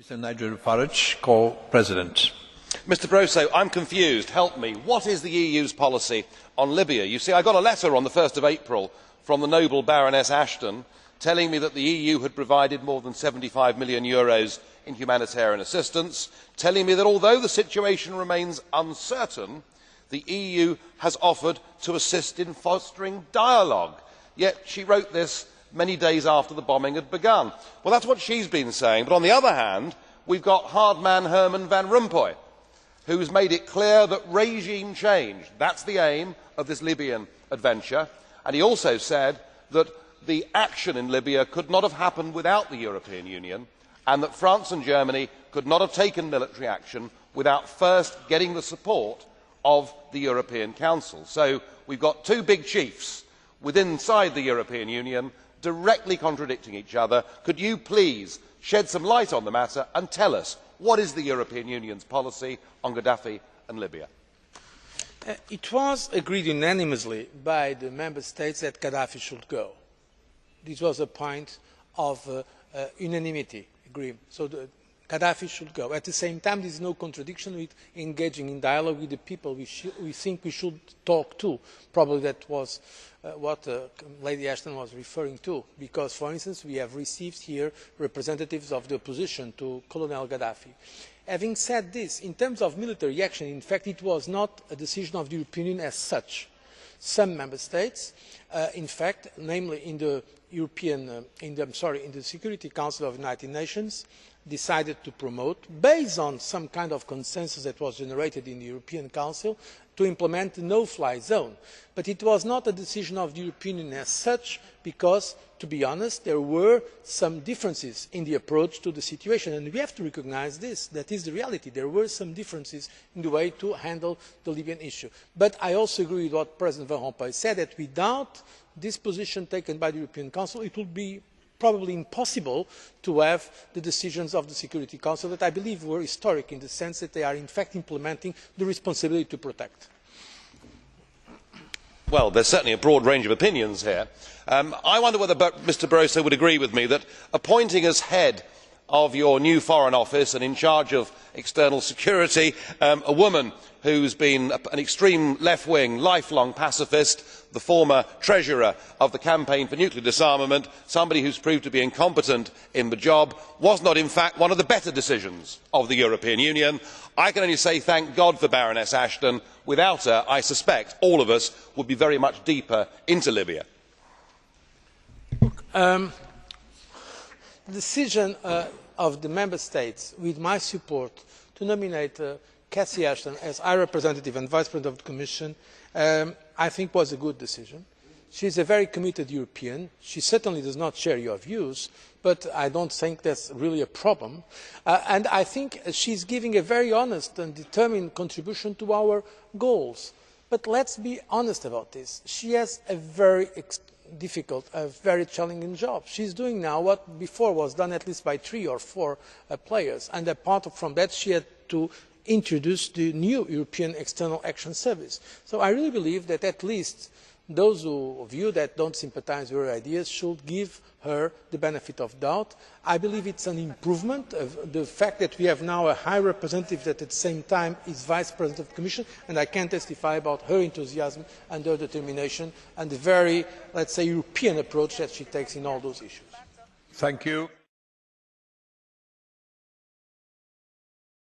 Mr. Nigel Farage, co-president. Mr Barroso, I am confused. Help me. What is the EU's policy on Libya? You see, I got a letter on the 1st of April from the noble Baroness Ashton telling me that the EU had provided more than €75 million in humanitarian assistance, telling me that although the situation remains uncertain, the EU has offered to assist in fostering dialogue. Yet she wrote this many days after the bombing had begun. Well, that is what she has been saying, but on the other hand, we have got hard man Herman Van Rompuy, who has made it clear that regime change, that is the aim of this Libyan adventure, and he also said that the action in Libya could not have happened without the European Union, and that France and Germany could not have taken military action without first getting the support of the European Council. So we have got two big chiefs inside the European Union directly contradicting each other. Could you please shed some light on the matter and tell us what is the European Union's policy on Gaddafi and Libya? It was agreed unanimously by the Member States that Gaddafi should go. This was a point of unanimity agreement. So Gaddafi should go. At the same time, there is no contradiction with engaging in dialogue with the people we think we should talk to. Probably that was what Lady Ashton was referring to, because, for instance, we have received here representatives of the opposition to Colonel Gaddafi. Having said this, in terms of military action, in fact, it was not a decision of the European Union as such. Some Member States, in fact, namely in the Security Council of the United Nations, decided to promote, based on some kind of consensus that was generated in the European Council, to implement the no-fly zone. But it was not a decision of the European Union as such because, to be honest, there were some differences in the approach to the situation, and we have to recognise this. That is the reality. There were some differences in the way to handle the Libyan issue. But I also agree with what President Van Rompuy said, that without this position taken by the European Council, it would be probably impossible to have the decisions of the Security Council that I believe were historic in the sense that they are in fact implementing the responsibility to protect. Well, there is certainly a broad range of opinions here. I wonder whether Mr Barroso would agree with me that appointing as head of your new Foreign Office and in charge of external security a woman who has been an extreme left-wing, lifelong pacifist, the former treasurer of the Campaign for Nuclear Disarmament, somebody who has proved to be incompetent in the job, was not in fact one of the better decisions of the European Union. I can only say thank God for Baroness Ashton. Without her, I suspect all of us would be very much deeper into Libya. The decision of the Member States, with my support, to nominate Cathy Ashton as High Representative and Vice President of the Commission, I think was a good decision. She is a very committed European. She certainly does not share your views, but I do not think that is really a problem. And I think she is giving a very honest and determined contribution to our goals. But let us be honest about this. She has a very difficult, a very challenging job. She is doing now what before was done at least by 3 or 4 players, and apart from that she had to introduce the new European External Action Service. So I really believe that at least those of you that do not sympathise with her ideas should give her the benefit of the doubt. I believe it is an improvement of the fact that we have now a High Representative that at the same time is Vice President of the Commission, and I can testify about her enthusiasm and her determination and the very, let us say, European approach that she takes in all those issues. Thank you.